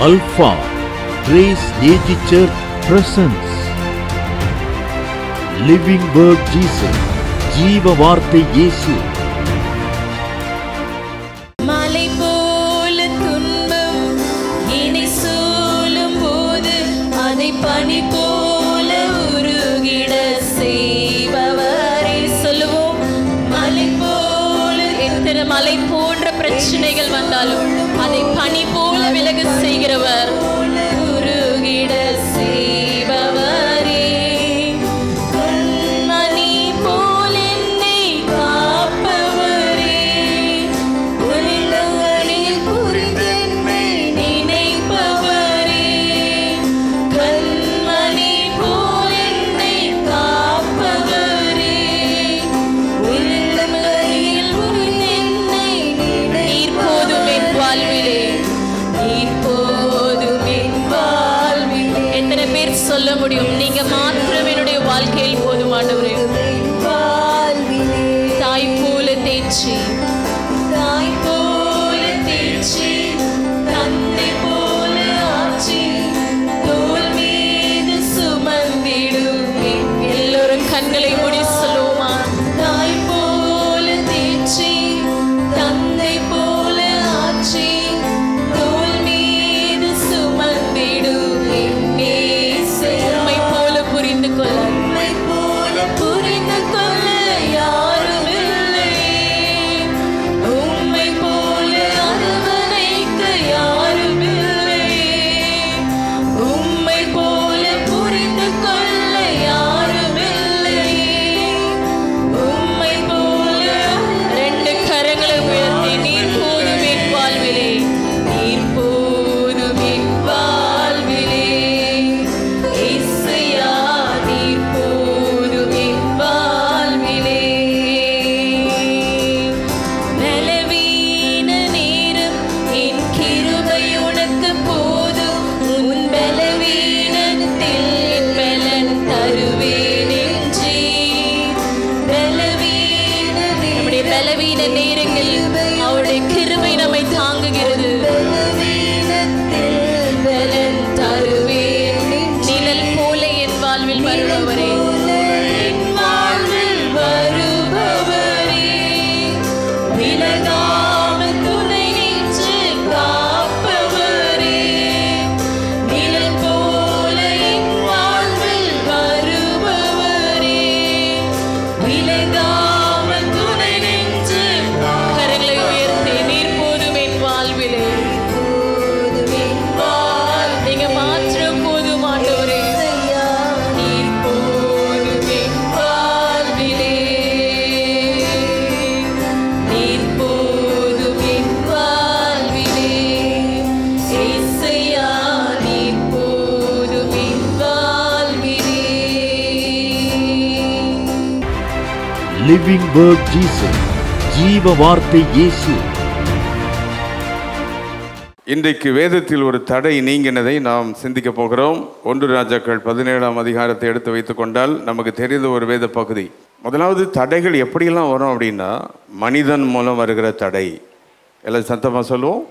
Alpha Grace AG Church presents Living Word Jesus, ஜீவ வார்த்தை இயேசு. மலை போல துன்பம் என்னை சூழும் போது அதை பனி போல உருகிட செய்பவரே. சொல்லுவோம், மலை போல. எத்தனை மலை போன்ற பிரச்சனைகள் வந்தாலும் அதை பனி போல விலக செய்கிறவர், உருகிட செய்பவரே. மணி போல் என்னை காப்பவரே, உலகங்களில் புரிந்தென்னை நினைப்பவரே. கண்மணி போல் என்னை காப்பவரே, உலகங்களில் புரிந்தென்னை நீர் போதும் என் வாழ்விலே, நீர் போதும் என் வாழ்விலே. எத்தனை பேர் சொல்ல முடியும், நீங்க மாத்திரம் என்னுடைய வாழ்க்கையில் போதும் ஆண்டவரே. தாய் போல தேய்ச்சி, தாய் போல தேய்ச்சி, தந்தை போல ஆட்சி, தோள் மீது சுமந்திடும். எல்லோரும் கண்களை மூடி சொல்லுவோமா? தாய் போல தேய்ச்சி, தந்தை போல ஆட்சி, தோள் மீது சுமந்திடும். உம்மை போல புரிந்து கொள்ள, உம்மை போல புரிந்து கொள்ள யாரும் இல்லை. உம்மை போல அரவணைக்க யாரும் இல்லை. உம்மை போல புரிந்து கொள்ள யாரும் இல்லை. உம்மை போல. ரெண்டு கரங்களை உயர்த்தி, நீர் போதும் என் வாழ்விலே, நீர் போதும் என் வாழ்விலே. இயேசுயா, நீர் போதும் என் வாழ்விலே. பலவீன நேரம் என் கிருபை உனக்கு போதும். உன் பலவீனத்தில் என் பலன் தருவேன் என்றே. நம்முடைய பலவீன நேரங்களில் அவருடைய கிருபை நம்மை தாங்குகிறது. பலன் தருவேன். நிழல் போல என் வாழ்வில் வருபவரே, என் வாழ்வில் வருபவரே, விலகாமல் துணை நின்று காப்பவரே. நிழல் போல என் வாழ்வில் வருபவரே, விலகாமல் துணை நின்று. கரங்களை உயர்த்தி, நீர் போதும் என் வாழ்விலே, நீங்க மாத்திரம் போதும் ஆண்டவரே. நீர் போதும் என் வாழ்விலே, நீர் போதும் என் வாழ்விலே. இயேசுயா, நீர் போதும் என் வாழ்விலே. Living Word Jesus, ஜீவ வார்த்தை இயேசு. இன்றைக்கு வேதத்தில் ஒரு தடை நீங்கினதை நாம் சிந்திக்க போகிறோம். 1 ராஜாக்கள் 17ஆம் அதிகாரத்தை எடுத்து வைத்துக் கொண்டால் நமக்கு தெரிந்த ஒரு வேத பகுதி. முதலாவது, தடைகள் எப்படியெல்லாம் வரும் அப்படின்னா, மனிதன் மூலம் வருகிற தடை. எல்லாம் சத்தமாக சொல்லுவோம்.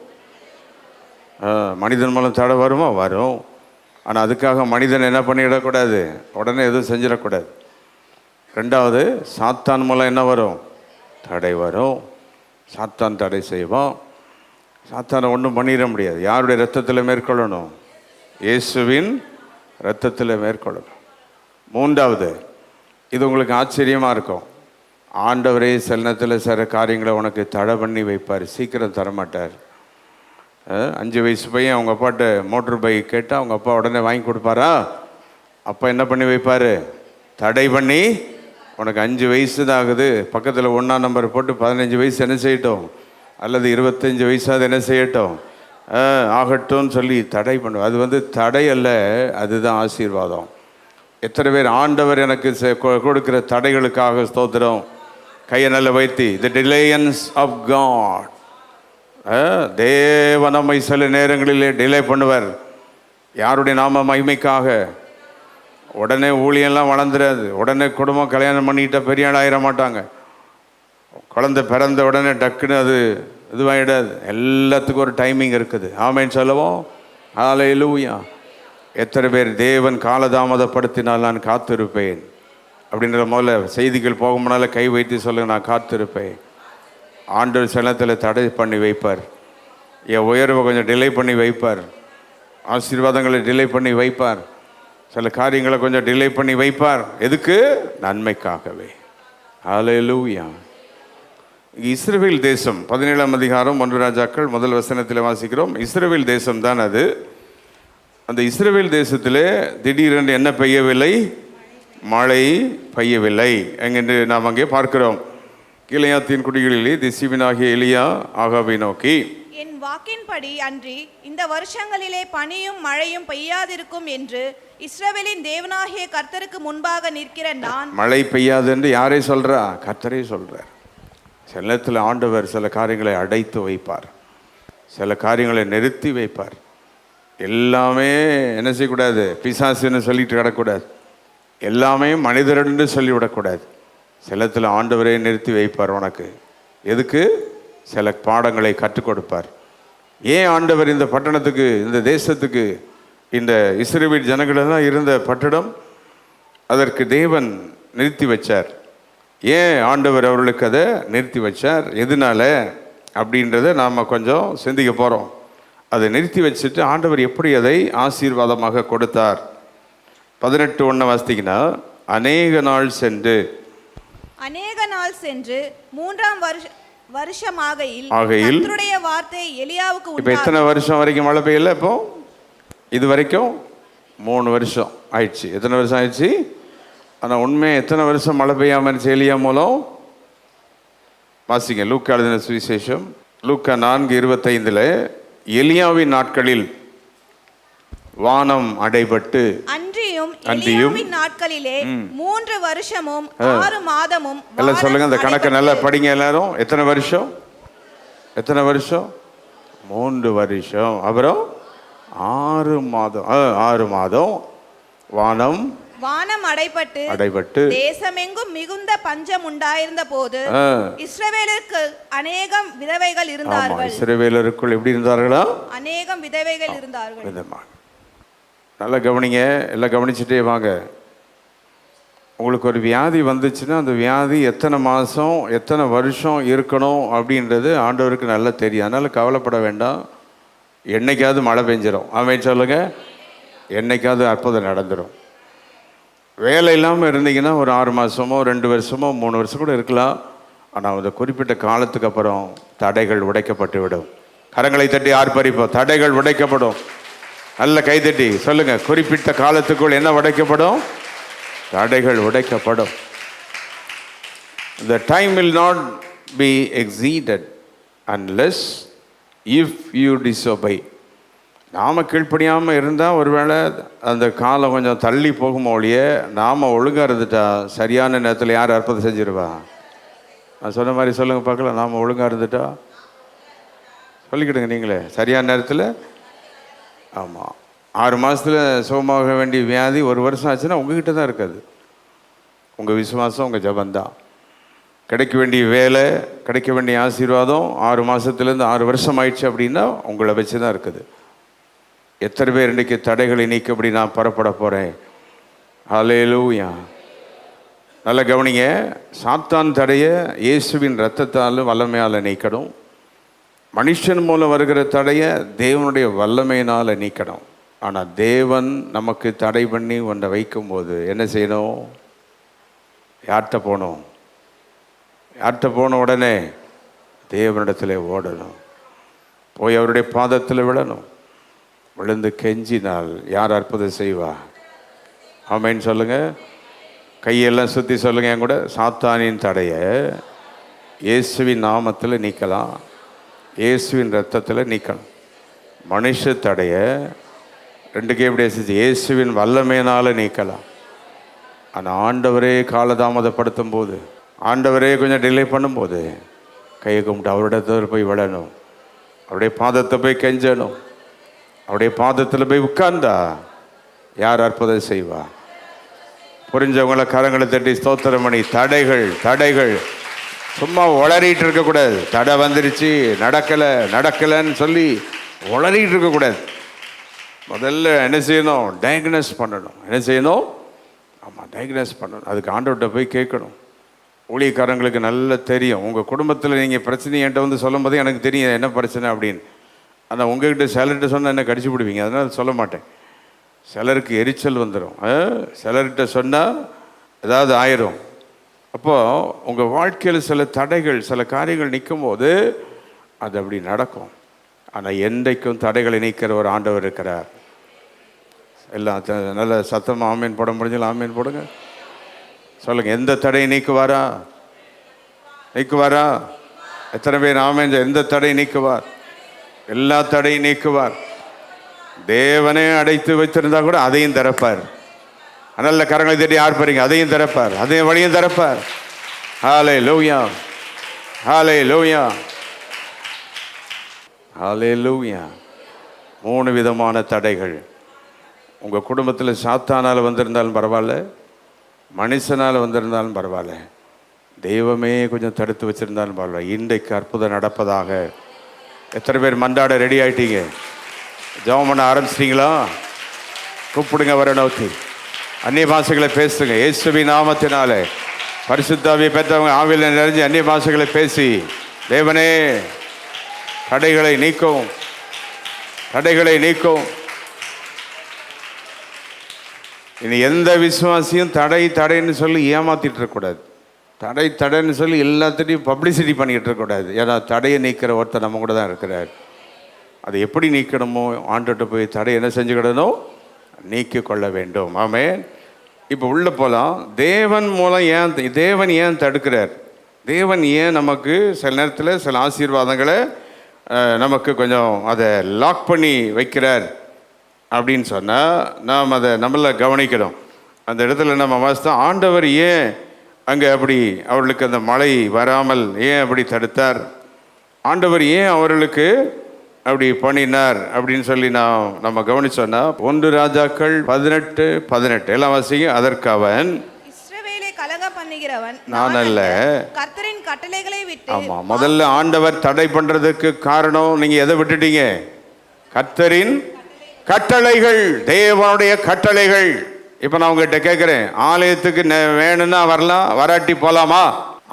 மனிதன் மூலம் தடை வருமா? வரும். ஆனால் அதுக்காக மனிதன் என்ன பண்ணிடக்கூடாது, உடனே எதுவும் செஞ்சிடக்கூடாது. ரெண்டாவது, சாத்தான் மூலம் என்ன வரும்? தடை வரும். சாத்தான் தடை செய்வான். சாத்தானை ஒன்றும் பண்ணிட முடியாது. யாருடைய இரத்தத்தில் மேற்கொள்ளணும்? இயேசுவின் இரத்தத்தில் மேற்கொள்ளணும். மூன்றாவது, இது உங்களுக்கு ஆச்சரியமாக இருக்கும், ஆண்டவரே சில நேரத்தில் சில காரியங்களை உனக்கு தடை பண்ணி வைப்பார், சீக்கிரம் தரமாட்டார். 5 வயசு பையன் அவங்க அப்பாட்ட மோட்டர் பைக் கேட்டால் அவங்க அப்பா உடனே வாங்கி கொடுப்பாரா? அப்பா என்ன பண்ணி வைப்பார்? தடை பண்ணி, உனக்கு 5 வயசு தான் ஆகுது, பக்கத்தில் 1ஆம் நம்பர் போட்டு 15 வயசு என்ன செய்யட்டும், அல்லது 25 வயசாவது என்ன செய்யட்டும், ஆகட்டும்னு சொல்லி தடை பண்ணுவோம். அது தடை அல்ல, அதுதான் ஆசீர்வாதம். எத்தனை பேர் ஆண்டவர் எனக்கு கொடுக்கிற தடைகளுக்காக ஸ்தோத்திரம்? கையை நல்ல வைத்தி, தி டிலேயன்ஸ் ஆஃப் காட். தேவ நம்மை சில நேரங்களிலே டிலே பண்ணுவார். யாருடைய நாம மகிமைக்காக. உடனே ஊழியெல்லாம் வளர்ந்துடாது. உடனே குடும்பம் கல்யாணம் பண்ணிக்கிட்ட பெரிய ஆள் ஆயிட மாட்டாங்க. குழந்தை பிறந்த உடனே டக்குன்னு அது இதுவாகிடாது. எல்லாத்துக்கும் ஒரு டைமிங் இருக்குது. ஆமேன்னு சொல்லுவோம். ஹல்லேலூயா. எத்தனை பேர் தேவன் காலதாமதப்படுத்தினால் நான் காத்திருப்பேன் அப்படின்ற முதல்ல செய்திகள் போக முன்னால் கை வைத்து சொல்லுங்க, நான் காத்திருப்பேன். ஆண்டவர் சிலத்தில் தடை பண்ணி வைப்பார். என் உயர்வை கொஞ்சம் டிலே பண்ணி வைப்பார். ஆசீர்வாதங்களை டிலே பண்ணி வைப்பார். சில காரியங்களை கொஞ்சம் டிலே பண்ணி வைப்பார். எதுக்கு? நன்மைக்காகவே. ஹல்லேலூயா. இஸ்ரவேல் தேசம் 17ஆம் அதிகாரம் 1 ராஜாக்கள் முதல் வசனத்தில் வாசிக்கிறோம். இஸ்ரவேல் தேசம் தான் அது. அந்த இஸ்ரவேல் தேசத்திலே திடீரென்று என்ன பெய்யவில்லை? மழை பெய்யவில்லை என்கின்ற நாம் அங்கே பார்க்கிறோம். கீலேயாத்தின் குடிகளிலே திசிவினாகிய எலியா ஆகாபை நோக்கி, என் வாக்கின்படி அன்றி இந்த வருஷங்களிலே பனியும் மழையும் பெய்யாதிருக்கும் என்று இஸ்ரவேலின் தேவனாகிய கர்த்தருக்கு முன்பாக நிற்கிற நான். மழை பெய்யாது என்று யாரே சொல்றா? கர்த்தரே சொல்றார். சில நேரத்தில் ஆண்டவர் சில காரியங்களை அடைத்து வைப்பார், சில காரியங்களை நிறுத்தி வைப்பார். எல்லாமே என்ன செய்யக்கூடாது? பிசாசுன்னு சொல்லிட்டு கிடக்கூடாது. எல்லாமே மனிதரென்று சொல்லிவிடக்கூடாது. சிலத்தில் ஆண்டவரே நிறுத்தி வைப்பார் உனக்கு. எதுக்கு? சில பாடங்களை கற்றுக் கொடுப்பார். ஏன் ஆண்டவர் இந்த பட்டணத்துக்கு, இந்த தேசத்துக்கு, இந்த இஸ்ரவேல் ஜனங்களெல்லாம் இருந்த பட்டணம், அதற்கு தேவன் நிறுத்தி வச்சார். ஏன் ஆண்டவர் அவர்களுக்கு அதை நிறுத்தி வச்சார்? எதனால அப்படின்றத நாம் கொஞ்சம் சிந்திக்க போகிறோம். அதை நிறுத்தி வச்சுட்டு ஆண்டவர் எப்படி அதை ஆசீர்வாதமாக கொடுத்தார். 18:1 வாசித்தீங்கன்னா, அநேக நாள் சென்று 3ஆம் வருஷமாகையில் கர்த்தருடைய வார்த்தை எலியாவுக்கு இப்போ எத்தனை வருஷம் வரைக்கும் மழை பெய்யல? இப்போ இது வரைக்கும் 3 வருஷம் ஆயிடுச்சு. எத்தனை வருஷம் ஆயிடுச்சு? ஆனால் உண்மை எத்தனை வருஷம் மழை பெய்யாமல் இருந்துச்சு எலியா மூலம்? வாசிங்க லூக்கா எழுதின சுவிசேஷம் லூக்கா 4:25. எலியாவின் நாட்களில் வானம் அடைபட்டு அன்றியும் எலியாவின் நாட்களிலே 3 வருஷமும் 6 மாதமும். எல்லாம் சொல்லுங்க, அந்த கணக்கு நல்லா படிங்க எல்லாரும். எத்தனை வருஷம்? எத்தனை வருஷம்? 3 வருஷம். அப்புறம் 6 மாதம். 6 மாதம் வானம் அடைபட்டு தேசமெங்கும் மிகுந்த பஞ்சம் உண்டாயிருந்த போது இஸ்ரவேலருக்கு அநேகம் விதவைகள் இருந்தார்கள். இஸ்ரவேலருக்குள் எப்படி இருந்தார்களா? அநேகம் விதவைகள் இருந்தார்கள். நல்லா கவனிங்க, எல்லாம் கவனிச்சுட்டே வாங்க. உங்களுக்கு ஒரு வியாதி வந்துச்சுன்னா அந்த வியாதி எத்தனை மாதம் எத்தனை வருஷம் இருக்கணும் அப்படின்றது ஆண்டவருக்கு நல்லா தெரியும். அதனால் கவலைப்பட வேண்டாம். என்னைக்காவது மழை பெஞ்சிடும். அவன் சொல்லுங்க, என்னைக்காவது அற்புதம் நடந்துடும். வேலை இல்லாமல் இருந்தீங்கன்னா ஒரு 6 மாதமோ 2 வருஷமோ 3 வருஷம் கூட இருக்கலாம். ஆனால் அந்த குறிப்பிட்ட காலத்துக்கு அப்புறம் தடைகள் உடைக்கப்பட்டு விடும். கரங்களை தட்டி ஆர்ப்பரிப்போம். தடைகள் உடைக்கப்படும். நல்ல கைதட்டி சொல்லுங்க, குறிப்பிட்ட காலத்துக்குள் என்ன உடைக்கப்படும்? தடைகள் உடைக்கப்படும். The time will not be exceeded unless if you disobey. நாம் கீழ்ப்படியாமல் இருந்தால் ஒருவேளை அந்த காலம் கொஞ்சம் தள்ளி போகும் ஒழிய நாம் ஒழுங்காக இருந்துட்டா சரியான நேரத்தில் யார் அற்புதம் செஞ்சிருவா? நான் சொன்ன மாதிரி சொல்லுங்கள் பார்க்கலாம். நாம் ஒழுங்காக இருந்துட்டா சொல்லிக்கிடுங்க நீங்களே. சரியான நேரத்தில். ஆமாம், 6 மாதத்தில் சுகமாக வேண்டிய வியாதி 1 வருஷம் ஆச்சுன்னா உங்ககிட்ட தான் இருக்காது. உங்கள் விசுவாசம், உங்கள் ஜபந்தான். கிடைக்க வேண்டிய வேலை, கிடைக்க வேண்டிய ஆசீர்வாதம் 6 மாதத்துலேருந்து 6 வருஷம் ஆயிடுச்சு அப்படின்னா உங்களை வச்சு தான் இருக்குது. எத்தனை பேர் இன்றைக்கி தடைகளை நீக்கப்படி நான் புறப்பட போகிறேன்? ஹல்லேலூயா. நல்ல கவனிங்க. சாத்தான் தடைய இயேசுவின் இரத்தத்தாலும் வல்லமையால் நீக்கணும். மனுஷன் மூலம் வருகிற தடையை தேவனுடைய வல்லமையினால் நீக்கணும். ஆனால் தேவன் நமக்கு தடை பண்ணி ஒன்றை வைக்கும்போது என்ன செய்யணும்? யார்கிட்ட போகணும்? யார்கிட்ட போன உடனே தேவனிடத்தில் ஓடணும். போய் அவருடைய பாதத்தில் விழணும். விழுந்து கெஞ்சினால் யார் அற்புதம் செய்வா? ஆமேன்னு சொல்லுங்க. கையெல்லாம் சுற்றி சொல்லுங்க என் கூட. சாத்தானின் தடையை இயேசுவின் நாமத்தில் நீக்கலாம். இயேசுவின் ரத்தத்தில் நீக்கணும். மனுஷ தடையை 2 எப்படி இயேசுவின் வல்லமையினால் நீக்கலாம். ஆனால் ஆண்டவரே காலதாமதப்படுத்தும் போது, ஆண்டவரே கொஞ்சம் டிலே பண்ணும்போது கையை கும்பிட்டு அவரிடத்தில் போய் விழணும். அவருடைய பாதத்தை போய் கெஞ்சணும். அவருடைய பாதத்தில் போய் உட்கார்ந்தா யார் அற்புதம் செய்வா? புரிஞ்சவங்கள கரங்களை தட்டி ஸ்தோத்திரம் பண்ணி. தடைகள் சும்மா உளறிட்டு இருக்கக்கூடாது. தடை வந்துருச்சு, நடக்கலைன்னு சொல்லி உளறிட்டு இருக்கக்கூடாது. முதல்ல என்ன செய்யணும்? டயக்னோஸ் பண்ணணும். என்ன செய்யணும்? ஆமாம், டயக்னோஸ் பண்ணணும். அதுக்கு ஆண்டவர்கிட்ட போய் கேட்கணும். ஊழியக்காரங்களுக்கு நல்லா தெரியும். உங்கள் குடும்பத்தில் நீங்கள் பிரச்சனை என்கிட்ட வந்து சொல்லும் போது எனக்கு தெரியும் என்ன பிரச்சனை அப்படின்னு. ஆனால் உங்கள்கிட்ட சிலர்கிட்ட சொன்னால் என்ன கடிச்சு விடுவீங்க, அதனால் சொல்ல மாட்டேன். சிலருக்கு எரிச்சல் வந்துடும். சிலர்கிட்ட சொன்னால் ஏதாவது ஆயிரும். அப்போது உங்கள் வாழ்க்கையில் சில தடைகள், சில காரியங்கள் நிற்கும் போது அது அப்படி நடக்கும். ஆனால் என்றைக்கும் தடைகளை நீக்கிற ஒரு ஆண்டவர் இருக்கிறார். எல்லாம் நல்ல சத்தமாக ஆமீன் போட முடிஞ்சாலும் ஆமீன் போடுங்க. சொல்லுங்கள், எந்த தடையை நீக்குவாரா? நீக்குவாரா? எத்தனை பேர் ஆமீன்? எந்த தடையை நீக்குவார்? எல்லா தடையும் நீக்குவார். தேவனே அடைத்து வைத்திருந்தா கூட அதையும் திறப்பார். நல்ல கரங்களை தேடி ஆர்ப்பரிங்க, அதையும் திறப்பார், அதையும் வழியும் திறப்பார். ஹல்லேலூயா, ஹல்லேலூயா, ஹல்லேலூயா. 3 விதமான தடைகள் உங்கள் குடும்பத்தில் சாத்தானால் வந்திருந்தாலும் பரவாயில்ல, மனுஷனால் வந்திருந்தாலும் பரவாயில்ல, தெய்வமே கொஞ்சம் தடுத்து வச்சிருந்தாலும் பரவாயில்ல. இன்றைக்கு அற்புதம் நடப்பதாக. எத்தனை பேர் மன்றாட ரெடி ஆகிட்டீங்க? ஜெபம் பண்ண ஆரம்பிச்சிட்டிங்களா? கூப்பிடுங்க வர நோக்கி. அந்நிய பாஷைகளை பேசுங்க இயேசுவின் நாமத்தினாலே. பரிசுத்தாவியை பெற்றவங்க ஆவியில் நிறைஞ்சு அந்நிய பாஷைகளை பேசி, தேவனே தடைகளை நீக்கும், தடைகளை நீக்கும். இனி எந்த விசுவாசியும் தடைன்னு சொல்லி ஏமாத்திட்டு இருக்கக்கூடாது. தடைன்னு சொல்லி எல்லாத்தையும் பப்ளிசிட்டி பண்ணிக்கிட்டு இருக்கக்கூடாது. ஏன்னா தடையை நீக்கிற ஒருத்தர் நம்ம கூட தான் இருக்கிறார். அதை எப்படி நீக்கணுமோ ஆண்டுகிட்ட போய் தடை என்ன செஞ்சுக்கிடணும்? நீக்கி கொள்ள வேண்டும். ஆமென். இப்போ உள்ள போகலாம். தேவன் மூலம் தேவன் ஏன் தடுக்கிறார்? தேவன் ஏன் நமக்கு சில நேரத்தில் சில ஆசீர்வாதங்களை நமக்கு கொஞ்சம் அதை லாக் பண்ணி வைக்கிறார் அப்படின்னு சொன்னால் நாம் அதை நம்மள கவனிக்கணும். அந்த இடத்துல நம்ம வாசித்தோம், ஆண்டவர் ஏன் அங்கே அப்படி அவர்களுக்கு அந்த மழை வராமல் ஏன் அப்படி தடுத்தார், ஆண்டவர் ஏன் அவர்களுக்கு அப்படி பண்ணினார் அப்படின்னு சொல்லி நம்ம கவனிச்சோன்னா 1 ராஜாக்கள் 18:18 எல்லாம் வாசிங்க. அதற்கு அவன், இஸ்ரவேலை கலங்க பண்ணுகிறவன் நான் அல்ல, கர்த்தரின் கட்டளைகளை விட்டு. ஆமா, முதல்ல ஆண்டவர் தடை பண்றதுக்கு காரணம் நீங்க எதை விட்டுட்டீங்க? கர்த்தரின் கட்டளைகள், தேவனுடைய கட்டளைகள். இப்ப நான் உங்ககிட்ட கேட்கிறேன், ஆலயத்துக்கு வேணும்னா வரலாம், வராட்டி போலாமா?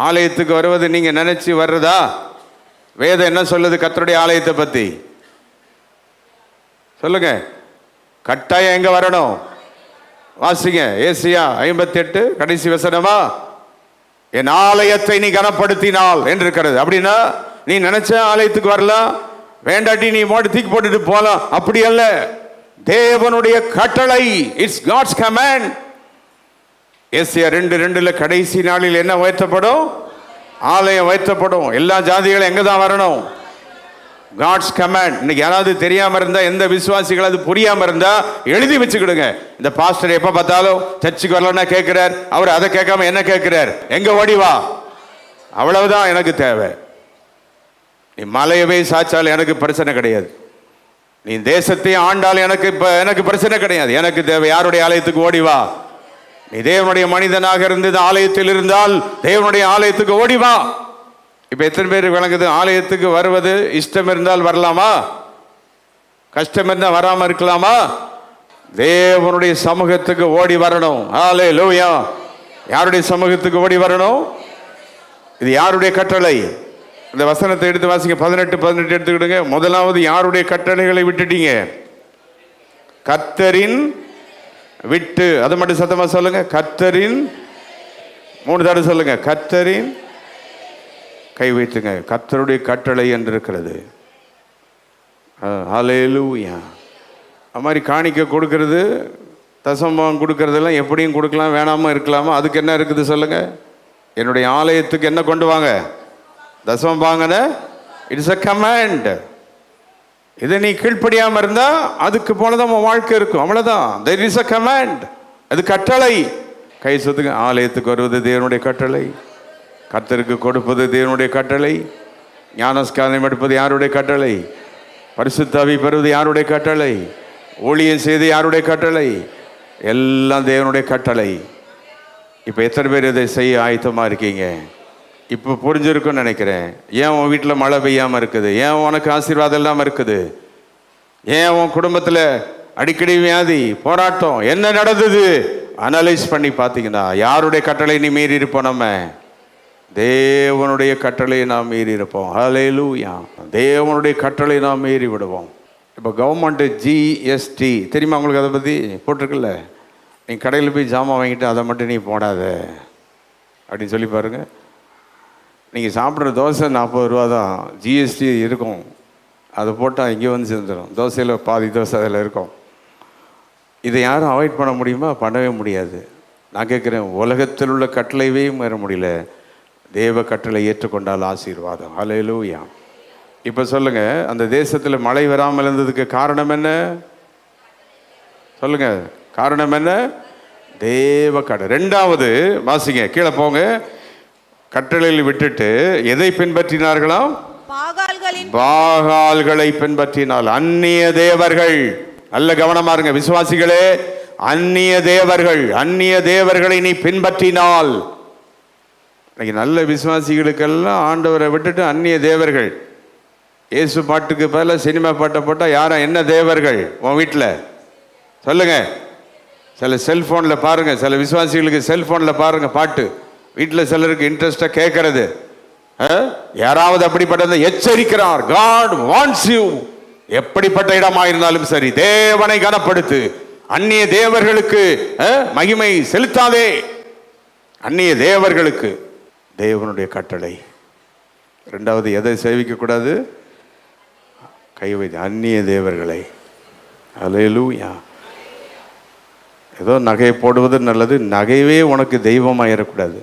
ஆலயத்துக்கு வருவது நீங்க நினைச்சு வர்றதா? வேதம் என்ன சொல்லுது கர்த்தருடைய ஆலயத்தை பத்தி? சொல்லுங்க. கட்டாயம் எங்க வரணும்? வாசிங்க. ஏசியா 58 கடைசி வசனமா? என் ஆலயத்தை நீ கனப்படுத்தினால் என்று இருக்கிறது. அப்படின்னா நீ நினைச்ச ஆலயத்துக்கு வரலாம், வேண்டாட்டி நீ தூக்கி போட்டுட்டு போலாம். அப்படி அல்ல, தேவனுடைய கட்டளை. It's God's command. ஏசியா 2:2 கடைசி நாளில் என்ன உயர்த்தப்படும்? ஆலயம் உயர்த்தப்படும். எல்லா ஜாதிகளும் எங்க தான் வரணும்? God's command. இன்னைக்கு யாராவது தெரியாம இருந்தா, எந்த விசுவாசிகள் அது புரியாம இருந்தா எழுதி வச்சுக்கிடுங்க. இந்த பாஸ்டர் எப்ப பார்த்தாலும் சர்ச்சுக்கு வரலன்னா கேட்கிறார், அவர் அதை கேட்காம என்ன கேட்கிறார்? எங்க ஓடி வா, அவ்வளவுதான் எனக்கு தேவை. நீ மலையவே சாச்சால் எனக்கு பிரச்சனை கிடையாது, நீ தேசத்தை ஆண்டால் எனக்கு பிரச்சனை கிடையாது. எனக்கு தேவை யாருடைய ஆலயத்துக்கு ஓடி வா. நீ தேவனுடைய மனிதனாக இருந்தது ஆலயத்தில் இருந்தால் தேவனுடைய ஆலயத்துக்கு ஓடி வா. இப்ப எத்தனை பேர் விளங்குது? ஆலயத்துக்கு வருவது இஷ்டம் இருந்தால் வரலாமா, கஷ்டம் இருந்தால் வராம இருக்கலாமா? தேவனுடைய சமூகத்துக்கு ஓடி வரணும். ஹல்லேலூயா. யாருடைய சமூகத்துக்கு ஓடி வரணும்? இது யாருடைய கட்டளை? இந்த வசனத்தை எடுத்து வாசிங்க. 18 எடுத்துக்கிடுங்க. முதலாவது யாருடைய கட்டளைகளை விட்டுட்டீங்க? கர்த்தரின் விட்டு. அது மட்டும் சத்தமா சொல்லுங்க. கர்த்தரின். 3 தடவை சொல்லுங்க. கர்த்தரின். கை வைத்துங்க. கர்த்தருடைய கட்டளை என்று இருக்கிறது. ஹல்லேலூயா. அது மாதிரி காணிக்க கொடுக்கறது, தசமம் கொடுக்கறதெல்லாம் எப்படியும் கொடுக்கலாம், வேணாமல் இருக்கலாமா? அதுக்கு என்ன இருக்குது சொல்லுங்க. என்னுடைய ஆலயத்துக்கு என்ன கொண்டு வாங்க? தசமம் வாங்கின. It's a command. இதை நீ கீழ்ப்படியாம இருந்தா அதுக்கு போலதான் உன் வாழ்க்கை இருக்கும். அவ்வளவுதான். there is a command. அது கட்டளை. கை சொத்துங்க. ஆலயத்துக்கு வருவது தேவனுடைய கட்டளை, கர்த்தருக்கு கொடுப்பது தேவனுடைய கட்டளை, ஞானஸ்நானம் எடுப்பது யாருடைய கட்டளை, பரிசுத்த ஆவி பெறுவது யாருடைய கட்டளை, ஊழியம் செய்து யாருடைய கட்டளை, எல்லாம் தேவனுடைய கட்டளை. இப்போ எத்தனை பேர் இதை செய்ய ஆயத்தமாக இருக்கீங்க? இப்போ புரிஞ்சிருக்குன்னு நினைக்கிறேன். ஏன் உன் வீட்டில் மழை பெய்யாமல் இருக்குது? ஏன் உனக்கு ஆசீர்வாதம் இல்லாமல் இருக்குது? ஏன் உன் குடும்பத்தில் அடிக்கடி வியாதி, போராட்டம், என்ன நடந்தது அனலைஸ் பண்ணி பார்த்தீங்கன்னா யாருடைய கட்டளை நீ மீறி இருப்போம்? நம்ம தேவனுடைய கட்டளையை நாம் மீறி இருப்போம். ஹல்லேலூயா. தேவனுடைய கட்டளை நாம் மீறி விடுவோம். இப்போ கவர்மெண்ட்டு ஜிஎஸ்டி தெரியுமா உங்களுக்கு? அதை பற்றி போட்டிருக்குல்ல. நீ கடையில் போய் ஜாமான் வாங்கிட்டு அதை மட்டும் நீ போடாத அப்படின்னு சொல்லி பாருங்கள். நீங்கள் சாப்பிட்ற தோசை 40 ரூபா தான், ஜிஎஸ்டி இருக்கும். அதை போட்டால் இங்கே வந்து சேர்ந்துடும். தோசையில் பாதி தோசை அதில் இருக்கும். இதை யாரும் அவாய்ட் பண்ண முடியுமா? பண்ணவே முடியாது. நான் கேட்குறேன், உலகத்தில் உள்ள கட்டளையே மீற முடியல, தேவ கட்டளை ஏற்றுக்கொண்டால் ஆசீர்வாதம். ஹல்லேலூயா. இப்போ சொல்லுங்கள், அந்த தேசத்தில் மழை வராமல் இருந்ததுக்கு காரணம் என்ன? சொல்லுங்கள், காரணம் என்ன? தேவ கட்டளை. ரெண்டாவது வாசிங்க, கீழே போங்க. கட்டளையில் விட்டுட்டு எதை பின்பற்றினார்களாம்? பாகால்களை பின்பற்றினால். அந்நிய தேவர்கள். நல்ல கவனமா இருங்க விசுவாசிகளே. அந்நிய தேவர்களை நீ பின்பற்றினால். இன்னைக்கு நல்ல விசுவாசிகளுக்கெல்லாம் ஆண்டவரை விட்டுட்டு அந்நிய தேவர்கள். இயேசு பாட்டுக்கு பதிலாக சினிமா பாட்டை போட்டால் யாரும் என்ன தேவர்கள் உன் வீட்டில்? சொல்லுங்க. சில செல்ஃபோனில் பாருங்கள், சில விசுவாசிகளுக்கு செல்ஃபோனில் பாருங்கள் பாட்டு. வீட்டில் சிலருக்கு இன்ட்ரெஸ்டாக கேட்கறது. யாராவது அப்படிப்பட்டதை எச்சரிக்கிறார். God wants you. எப்படிப்பட்ட இடமாயிருந்தாலும் சரி, தேவனை கனப்படுத்து. அந்நிய தேவர்களுக்கு மகிமை செலுத்தாதே. அந்நிய தேவர்களுக்கு தேவனுடைய கட்டளை. ரெண்டாவது எதை சேவிக்கக்கூடாது? கை வைத்து அந்நிய தேவர்களை. ஹல்லேலூயா. ஏதோ நகையை போடுவது நல்லது, நகையே உனக்கு தெய்வமாயிடக்கூடாது.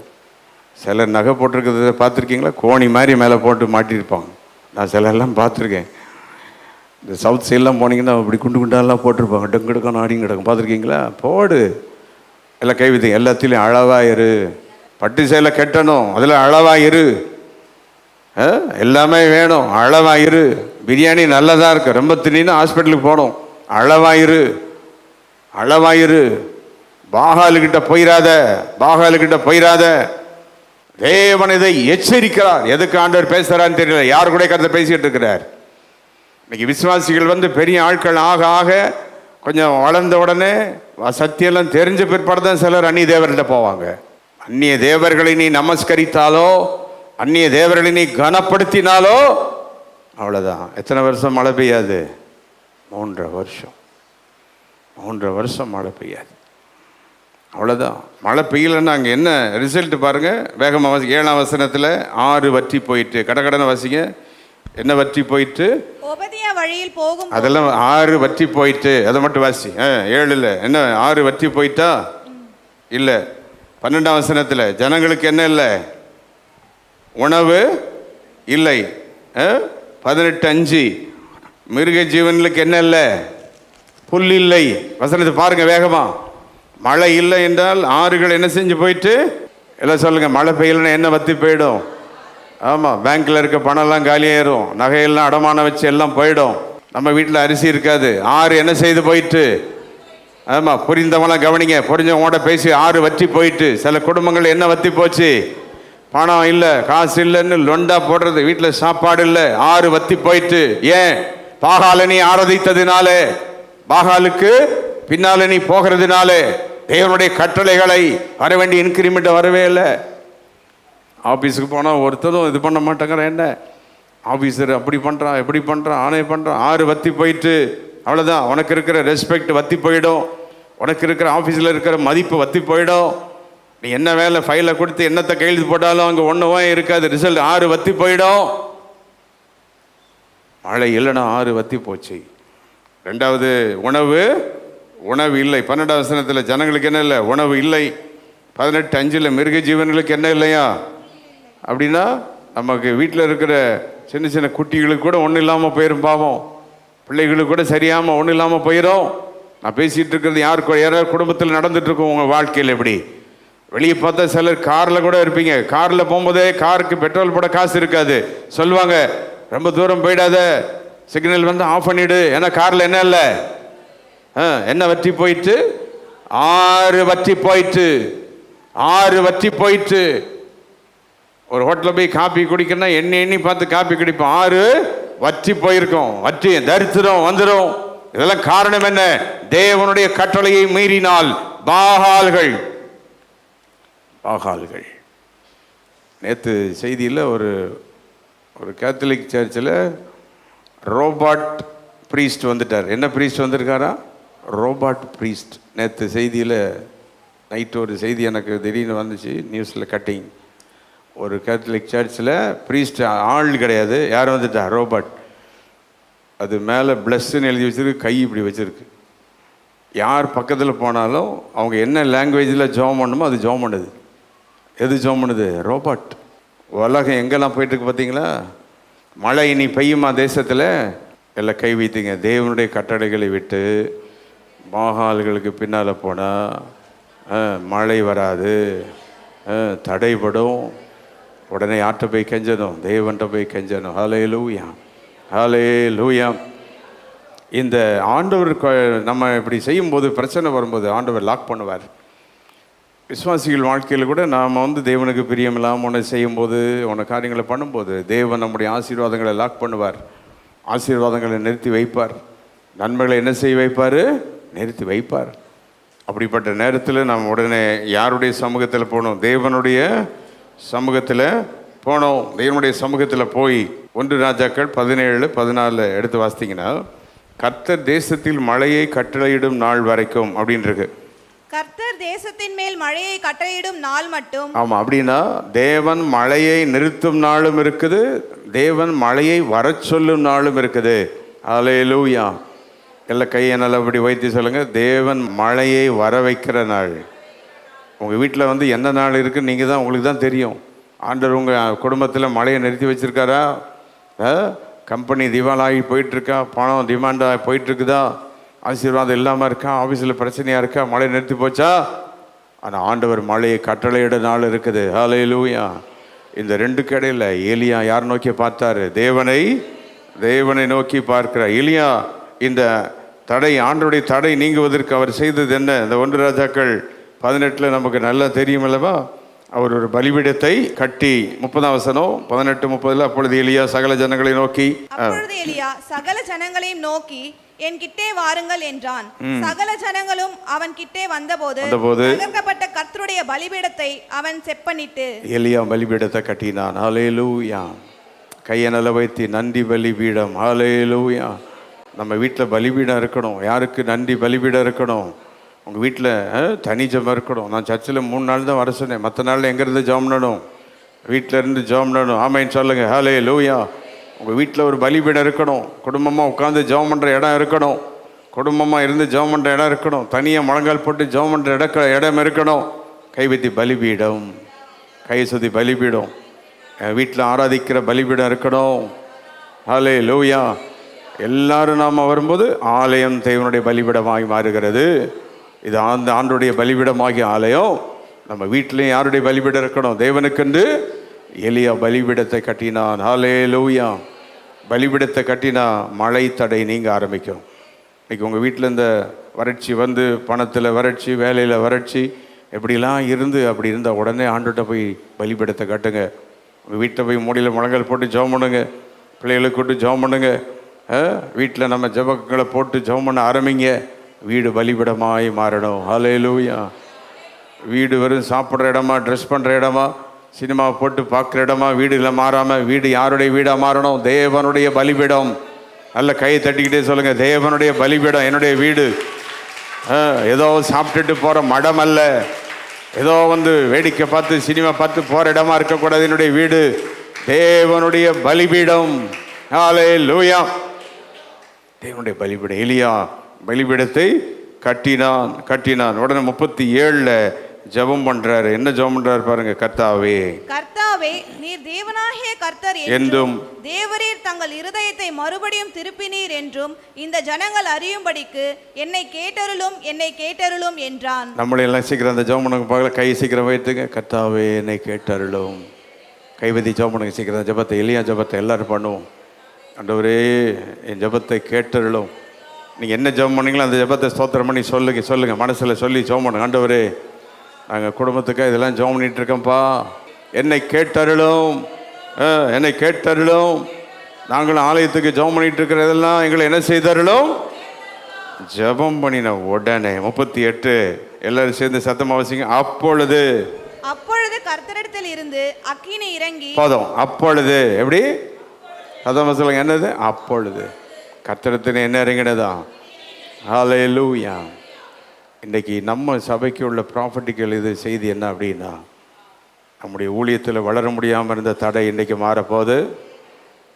சிலர் நகை போட்டிருக்கிறத பார்த்துருக்கீங்களா? கோணி மாதிரி மேலே போட்டு மாட்டியிருப்பாங்க. நான் சிலர்லாம் பார்த்துருக்கேன். இந்த சவுத் சைட்லாம் போனீங்கன்னா அப்படி குண்டு குண்டாலாம் போட்டிருப்பாங்க. டெங்கெடுக்க நாடிங்க கிடக்கும். பார்த்துருக்கீங்களா? போடு, எல்லாம் கை வைத்து. எல்லாத்துலேயும் அளவாயிரு. பட்டு சேலை கட்டணும், அதில் அளவாயிரு. எல்லாமே வேணும், அளவாயிரு. பிரியாணி நல்லதாக இருக்கு, ரொம்ப தின்னா ஹாஸ்பிட்டலுக்கு போகணும், அளவாயிரு. பாகாலுக்கிட்ட போயிடாத. தேவன் இதை எச்சரிக்கிறார். எதுக்கு ஆண்டவர் பேசுறான்னு தெரியல, யாரு கூட கருத்தை பேசிட்டு இருக்கிறார். இன்னைக்கு விசுவாசிகள் பெரிய ஆட்கள் ஆக ஆக கொஞ்சம் வளர்ந்த உடனே சத்தியெல்லாம் தெரிஞ்ச பிற்பாடு தான் சிலர் அந்நிய தேவர்கிட்ட போவாங்க. அந்நிய தேவர்களை நீ நமஸ்கரித்தாலோ, அந்நிய தேவர்களை நீ கனப்படுத்தினாலோ அவ்வளோதான். எத்தனை வருஷம் மழை பெய்யாது? 3 வருஷம் மழை பெய்யாது. அவ்வளோதான். மழை பெய்யலைன்னா அங்கே என்ன ரிசல்ட் பாருங்கள். வேகமாக வாசிங்க. 7ஆம் வசனத்தில் 6 வற்றி போயிட்டு, கடகடனை வாசிங்க. என்ன வற்றி போயிட்டு? வழியில் போகும். அதெல்லாம் 6 வற்றி போயிட்டு, அதை மட்டும் வாசி. 7 என்ன 6 வற்றி போயிட்டா? இல்லை. 12ஆம் வசனத்தில் ஜனங்களுக்கு என்ன இல்லை? உணவு இல்லை. 18:5 மிருக ஜீவன்களுக்கு என்ன இல்லை? புல் இல்லை. வசனத்தை பாருங்க வேகமா. மழை இல்லை என்றால் ஆறுகள் என்ன செஞ்சு போயிட்டு? எல்லாம் சொல்லுங்க. மழை பெய்யலைன்னா என்ன வத்தி போயிடும்? ஆமாம், பேங்க்கில் இருக்க பணம்லாம் காலியாயிரும், நகையெல்லாம் அடமானம் வச்சு எல்லாம் போயிடும். நம்ம வீட்டில் அரிசி இருக்காது. ஆறு என்ன செய்து போயிட்டு? ஆமாம், புரிந்தவங்களாம் கவனிங்க. புரிஞ்சவங்களோட பேசி 6 வற்றி போயிட்டு. சில குடும்பங்கள் என்ன வற்றி போச்சு? பணம் இல்லை, காசு இல்லைன்னு லொண்டா போடுறது, வீட்டில் சாப்பாடு இல்லை, 6 வற்றி போயிட்டு. ஏன்? பாகாலை நீ ஆராதித்ததினாலே, பாகாலுக்கு பின்னால நீ போகிறதுனாலே. தேவனுடைய கட்டளைகளை வர வேண்டிய இன்கிரிமெண்ட் வரவே இல்லை. ஆஃபீஸுக்கு போனால் ஒருத்தரும் இது பண்ண மாட்டேங்கிற. என்ன ஆஃபீஸர் அப்படி பண்ணுறான், எப்படி பண்ணுறான், ஆணை பண்ணுறான். 6 வற்றி போயிட்டு. அவ்வளோதான். உனக்கு இருக்கிற ரெஸ்பெக்ட் வற்றி போயிடும். உனக்கு இருக்கிற ஆஃபீஸில் இருக்கிற மதிப்பு வற்றி போயிடும். நீ என்ன வேலை ஃபைலை கொடுத்து என்னத்தை கையெழுத்து போட்டாலும் அங்கே ஒன்றுமே இருக்காது. ரிசல்ட் 6 வற்றி போயிடும். மழை இல்லைன்னா 6 வற்றி போச்சு. ரெண்டாவது உணவு இல்லை. 12ஆம் வசனத்தில் ஜனங்களுக்கு என்ன இல்லை? உணவு இல்லை. 18:5 மிருக ஜீவன்களுக்கு என்ன இல்லையா? அப்படின்னா நமக்கு வீட்டில் இருக்கிற சின்ன சின்ன குட்டிகளுக்கு கூட ஒன்றும் இல்லாமல் போயிடும். பாவம், பிள்ளைகளுக்கு கூட சரியாமல் ஒன்றும் இல்லாமல் போயிடும். நான் பேசிகிட்டு இருக்கிறது யாராவது குடும்பத்தில் நடந்துட்டுருக்கோம். உங்கள் வாழ்க்கையில் எப்படி? வெளியே பார்த்தா சிலர் காரில் கூட இருப்பீங்க. காரில் போகும்போதே காருக்கு பெட்ரோல் போட காசு இருக்காது. சொல்லுவாங்க, ரொம்ப தூரம் போயிடாத, சிக்னல் வந்து ஆஃப் பண்ணிவிடு, ஏன்னா காரில் என்ன இல்லை? என்ன வற்றி போயிட்டு? 6 வற்றி போயிட்டு. 6 வற்றி போயிட்டு. ஒரு ஹோட்டலில் போய் காப்பி குடிக்கணும்னா எண்ணி பார்த்து காப்பி குடிப்போம். 6 வற்றி போயிருக்கோம். வற்றி தரித்திரம் வந்துடும். இதெல்லாம் காரணம் என்ன? தேவனுடைய கட்டளையை மீறினால் பாகால்கள். நேற்று செய்தியில் ஒரு கேத்தலிக் சர்ச்சில் ரோபாட் ப்ரீஸ்ட் வந்துட்டார். என்ன ப்ரீஸ்ட் வந்திருக்காரா? Robot priest. நேற்று செய்தியில் நைட்டு ஒரு செய்தி எனக்கு திடீர்னு வந்துச்சு நியூஸில் கட்டிங். ஒரு கேத்தலிக் சர்ச்சில் ப்ரீஸ்ட் ஆள் கிடையாது, யார் வந்துட்டா? ரோபாட். அது மேலே பிளஸ்ன்னு எழுதி வச்சிருக்கு, கை இப்படி வச்சுருக்கு. யார் பக்கத்தில் போனாலும் அவங்க என்ன லாங்குவேஜில் ஜெபம் பண்ணணுமோ அது ஜெபம் பண்ணுது. எது ஜெபம் பண்ணுது? ரோபாட். உலகம் எங்கெல்லாம் போயிட்டுருக்கு பார்த்தீங்களா? மழை இனி பெய்யுமா தேசத்தில்? எல்லாம் கை வைத்தீங்க. தேவனுடைய கட்டளைகளை விட்டு பாகால்களுக்கு பின்னால் போனால் மழை வராது, தடைபடும். உடனே யார்கிட்ட போய் கெஞ்சணும்? தேவன்கிட்ட போய் கெஞ்சணும். ஹல்லேலூயா, ஹல்லேலூயா. இந்த ஆண்டவர் நம்ம இப்படி செய்யும்போது, பிரச்சனை வரும்போது ஆண்டவர் லாக் பண்ணுவார். விசுவாசிகள் வாழ்க்கையில் கூட நாம் தேவனுக்கு பிரியமில்லாமல் ஒன்று செய்யும்போது, ஒன்று காரியங்களை பண்ணும்போது தேவன் நம்முடைய ஆசீர்வாதங்களை லாக் பண்ணுவார். ஆசீர்வாதங்களை நிறுத்தி வைப்பார். நன்மைகளை என்ன செய்ய வைப்பார்? நிறுத்தி வைப்பார். அப்படிப்பட்ட நேரத்தில் நாம் உடனே யாருடைய சமூகத்தில் போகணும்? தேவனுடைய சமூகத்தில் போனோம். தேவனுடைய சமூகத்தில் போய் 1 ராஜாக்கள் 17:14 எடுத்து வாசித்தீங்கன்னா, கர்த்தர் தேசத்தில் மழையை கட்டளையிடும் நாள் வரைக்கும் அப்படின்னு இருக்கு. கர்த்தர் தேசத்தின் மேல் மழையை கட்டளையிடும் நாள் மட்டும். ஆமாம். அப்படின்னா தேவன் மழையை நிறுத்தும் நாளும் இருக்குது, தேவன் மழையை வர சொல்லும் நாளும் இருக்குது. ஹல்லேலூயா. எல்லாம் கையை நல்லபடி வைத்து சொல்லுங்கள். தேவன் மழையை வர வைக்கிற நாள். உங்கள் வீட்டில் என்ன நாள் இருக்குன்னு நீங்கள் தான், உங்களுக்கு தான் தெரியும். ஆண்டவர் உங்கள் குடும்பத்தில் மழையை நிறுத்தி வச்சுருக்காரா? கம்பெனி திவாலாகி போயிட்டுருக்கா? பணம் டிமாண்டாக போயிட்டுருக்குதா? ஆசீர்வாதம் இல்லாமல் இருக்கா? ஆஃபீஸில் பிரச்சனையாக இருக்கா? மழை நிறுத்தி போச்சா? ஆனால் ஆண்டவர் மழையை கட்டளையிட நாள் இருக்குது. ஹல்லேலூயா. இந்த 2க்கு இடையில் எலியா யார் நோக்கி பார்த்தாரு? தேவனை நோக்கி பார்க்கிறார். எலியா இந்த தடை, ஆண்டவருடைய தடை நீங்குவதற்கு அவர் செய்தது என்ன? இந்த 1 ராஜாக்கள் 18 நமக்கு நல்லா தெரியும் அல்லவா? அவர் ஒரு பலிபீடத்தை கட்டி 30ஆம் வசனம் 18:30 அப்பொழுது எலியா சகல ஜனங்களை நோக்கி, அப்பொழுது எலியா சகல ஜனங்களையும் நோக்கி என் கிட்டே வாருங்கள் என்றான். சகல ஜனங்களும் அவன் கிட்டே வந்தபோது தகர்க்கப்பட்ட கர்த்தருடைய பலிபீடத்தை அவன் செப்பனிட்டு எலியா பலிபீடத்தை கட்டினான். ஹல்லேலூயா. கையை நல்ல வைத்து நன்றி பலிபீடம். ஹல்லேலூயா. நம்ம வீட்டில் பலிபீடம் இருக்கணும். யாருக்கு? நன்றி பலிபீடம் இருக்கணும். உங்கள் வீட்டில் தனி ஜெபம் இருக்கணும். நான் சர்ச்சில் 3 நாள் தான் வர சொன்னேன். மற்ற நாளில் எங்கேருந்து ஜெபம் பண்ணணும்? வீட்டில் இருந்து ஜெபம் பண்ணணும். ஆமைன்னு சொல்லுங்கள். ஹல்லேலூயா. உங்கள் வீட்டில் ஒரு பலிபீடம் இருக்கணும். குடும்பமாக உட்காந்து ஜெபம் பண்ணுற இடம் இருக்கணும். குடும்பமாக இருந்து ஜெபம் பண்ணுற இடம் இருக்கணும். தனியாக முழங்கால் போட்டு ஜெபம் பண்ணுற இடம் இருக்கணும். கைவித்தி பலிபீடம், கை சுத்தி பலிபீடம், வீட்டில் ஆராதிக்கிற பலிபீடம் இருக்கணும். ஹல்லேலூயா. எல்லாரும் நாம் வரும்போது ஆலயம் தேவனுடைய பலிபீடமாகி மாறுகிறது. இது ஆண்டுடைய பலிபீடமாகிய ஆலயம். நம்ம வீட்டிலையும் யாருடைய பலிபீடம் இருக்கணும்? தேவனுக்கென்று எலியா பலிபீடத்தை கட்டினான். ஹல்லேலூயா. பலிபீடத்தை கட்டினா மழை தடை நீங்க ஆரம்பிக்கும். இன்னைக்கு உங்கள் வீட்டில் இந்த வறட்சி பணத்தில் வறட்சி, வேலையில் வறட்சி எப்படிலாம் அப்படி இருந்தால் உடனே ஆண்டுகிட்ட போய் பலிபீடத்தை கட்டுங்க. உங்கள் வீட்டில் போய் மூடியில் முழங்கல் போட்டு ஜெபம் பண்ணுங்க. பிள்ளைகளை கூட்டு ஜெபம் பண்ணுங்க. வீட்டில் நம்ம ஜெபங்களை போட்டு ஜெபம் பண்ண ஆரம்பிங்க. வீடு பலிபீடமாய் மாறணும். ஹல்லேலூயா. வீடு வெறும் சாப்பிட்ற இடமா, ட்ரெஸ் பண்ணுற இடமா, சினிமா போட்டு பார்க்குற இடமா வீடுகளை மாறாமல், வீடு யாருடைய வீடாக மாறணும்? தேவனுடைய பலிபீடம். நல்ல கையை தட்டிக்கிட்டே சொல்லுங்கள், தேவனுடைய பலிபீடம் என்னுடைய வீடு. ஏதோ சாப்பிட்டுட்டு போகிற மடம் அல்ல, ஏதோ வேடிக்கை பார்த்து சினிமா பார்த்து போகிற இடமா இருக்கக்கூடாது. என்னுடைய வீடு தேவனுடைய பலிபீடம். ஹல்லேலூயா. தேவனுடைய பலிபீடம். எலியா பலிபீடத்தை கட்டினான். உடனே 37 ஜெபம் பண்றாரு. என்ன ஜெபம் பண்றாரு பாருங்க. கர்த்தாவே நீர் தேவனாகிய கர்த்தர் என்றும் தேவரீர் தங்கள் இருதயத்தை மறுபடியும் திருப்பினீர் என்றும் இந்த ஜனங்கள் அறியும்படிக்கு என்னை கேட்டருளும் என்றான். நம்மளை எல்லாம் சீக்கிரம் அந்த ஜெபம் பண்ணுங்க பார்க்கல. கை சீக்கிரம் வைத்துங்க. கர்த்தாவே என்னை கேட்டருளும். கைவதி ஜெபம் பண்ணுங்க சீக்கிரம். ஜெபத்தை, எலியா ஜெபத்தை எல்லாரும் பண்ணுவோம். ஆண்டவரே என் ஜெபத்தை கேட்டருளும். நீங்கள் என்ன ஜெபம் பண்ணீங்களோ அந்த ஜெபத்தை ஸ்தோத்திரம் பண்ணி சொல்லுங்கள். மனசில் சொல்லி ஜெபம் பண்ணுங்க. ஆண்டவரே நாங்கள் குடும்பத்துக்கு இதெல்லாம் ஜெபம் பண்ணிட்டு இருக்கோம்ப்பா, என்னை கேட்டருளும். நாங்களும் ஆலயத்துக்கு ஜெபம் பண்ணிட்டு இருக்கிறதெல்லாம் எங்களை என்ன செய்தருளும்? ஜெபம் பண்ணின உடனே 38 எல்லாரும் சேர்ந்து சத்தமா வாசிங்க. அப்பொழுது கர்த்தரிடத்தில் இருந்து அக்கினி இறங்கி. போதும். அப்பொழுது எப்படி சத்தமா சொல்லுங்க. என்னது? அப்பொழுது கர்த்தரிடத்தில் என்ன இறங்கினதா? ஹல்லேலூயா. இன்னைக்கு நம்ம சபைக்கு உள்ள ப்ராஃபட்டிக்கல் இது செய்தி என்ன அப்படின்னா, நம்முடைய ஊழியத்தில் வளர முடியாமல் இருந்த தடை இன்றைக்கி மாறப்போகுது.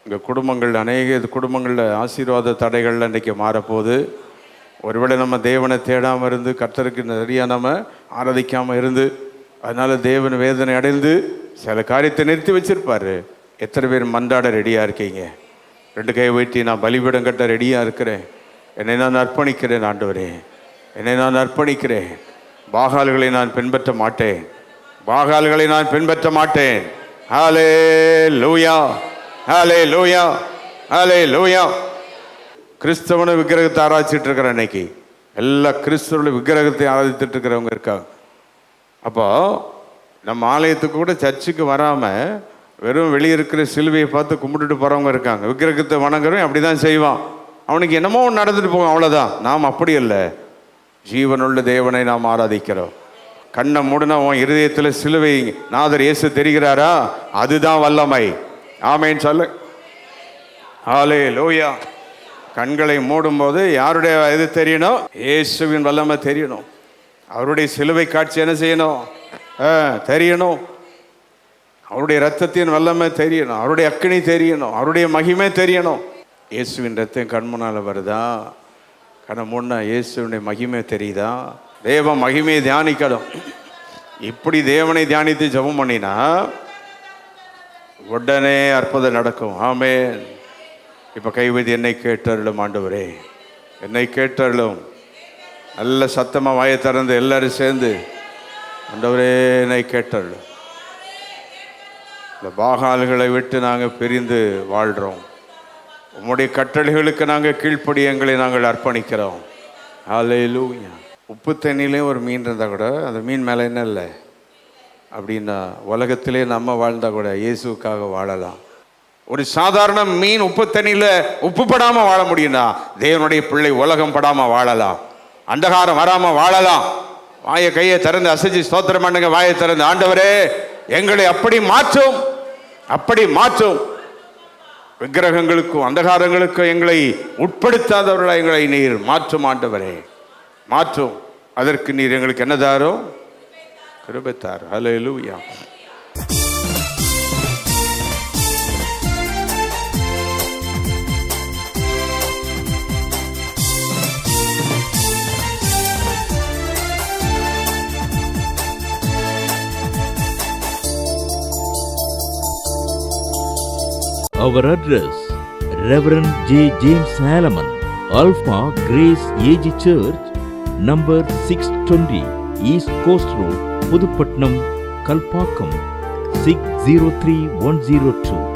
இங்கே குடும்பங்கள், அநேக குடும்பங்களில் ஆசீர்வாத தடைகளில் இன்றைக்கி மாறப்போகுது. ஒருவேளை நம்ம தேவனை தேடாமல் இருந்து, கர்த்தருக்கு நிறையா நம்ம ஆராதிக்காமல் இருந்து, அதனால் தேவன் வேதனை அடைந்து சில காரியத்தை நிறுத்தி வச்சுருப்பார். எத்தனை பேர் மன்றாட ரெடியாக இருக்கீங்க? 2 கை வைத்து நான் பலிபீடம் கட்ட ரெடியாக இருக்கிறேன், என்னை நான் அர்ப்பணிக்கிறேன் ஆண்டவரே, என்னை நான் அர்ப்பணிக்கிறேன், பாகால்களை நான் பின்பற்ற மாட்டேன், பாகால்களை நான் பின்பற்ற மாட்டேன். ஹல்லேலூயா, ஹல்லேலூயா, ஹல்லேலூயா. கிறிஸ்தவனை விக்கிரகத்தை ஆராய்ச்சிட்டு இருக்கிற அன்னைக்கு எல்லா கிறிஸ்தவர்கள விக்கிரகத்தை ஆராதித்துட்டு இருக்கிறவங்க இருக்காங்க. அப்போ நம்ம ஆலயத்துக்கு கூட சர்ச்சுக்கு வராமல் வெறும் வெளியே இருக்கிற சிலுவையை பார்த்து கும்பிட்டுட்டு போகிறவங்க இருக்காங்க. விக்கிரகத்தை வணங்குறவன் அப்படி தான் செய்வான். அவனுக்கு என்னமோ நடந்துட்டு போகும், அவ்வளோதான். நாம் அப்படி இல்லை. ஜீவனுள்ள தேவனை நாம் ஆராதிக்கிறோம். கண்ணை மூடினா உன் இருதயத்தில் சிலுவை நாதர் இயேசு தெரிகிறாரா? அதுதான் வல்லமை. ஆமேன்னு சொல்லு. ஹல்லேலூயா. கண்களை மூடும்போது யாருடைய இது தெரியணும்? இயேசுவின் வல்லமை தெரியணும். அவருடைய சிலுவை காட்சி என்ன செய்யணும்? தெரியணும். அவருடைய இரத்தத்தின் வல்லமை தெரியணும், அவருடைய அக்கினி தெரியணும், அவருடைய மகிமை தெரியணும். இயேசுவின் ரத்தம் கண் முன்னால் வருதா? கண்ணை முன்னா இயேசுவினுடைய மகிமை தெரியுதா? தேவ மகிமையை தியானிக்கணும். இப்படி தேவனை தியானித்து ஜெபம் பண்ணினா உடனே அற்புதம் நடக்கும். ஆமென். இப்போ கைவிதி என்னை கேட்டருளும் ஆண்டவரே, என்னை கேட்டருளும். நல்ல சத்தமாக வாயை திறந்து எல்லாரும் சேர்ந்து ஆண்டவரே என்னை கேட்டருளும். இந்த பாகால்களை விட்டு நாங்கள் பிரிந்து வாழ்கிறோம். உம்முடைய கட்டளைகளுக்கு நாங்கள் கீழ்ப்படி எங்களை நாங்கள் அர்ப்பணிக்கிறோம். ஹல்லேலூயா. உப்பு தண்ணியிலே ஒரு மீன் இருந்தால் கூட அந்த மீன் மேலே என்ன இல்லை அப்படின்னா, உலகத்திலே நம்ம வாழ்ந்தால் கூட இயேசுக்காக வாழலாம். ஒரு சாதாரண மீன் உப்பு தண்ணியில் உப்பு படாமல் வாழ முடியும்னா, தேவனுடைய பிள்ளை உலகம் படாமல் வாழலாம், அந்தகாரம் வராமல் வாழலாம். வாயை கையை திறந்து அசைச்சு ஸ்தோத்திரம் பண்ணுங்க. வாயை திறந்து ஆண்டவரே எங்களை அப்படி மாற்றும், அப்படி மாற்றும். விக்கிரகங்களுக்கும் அந்தகாரங்களுக்கும் எங்களை உட்படுத்தாதவர்களாக எங்களை நீர் மாற்றும் ஆண்டவரே, மாற்றும். அதற்கு நீர் எங்களுக்கு என்ன தாரும்? கிருபை தாரும். ஹல்லேலூயா. Our address, Reverend J. James Salomon, Alpha Grace AG Church, number 620, East Coast Road, Pudupatnam, Kalpakkam, 603102.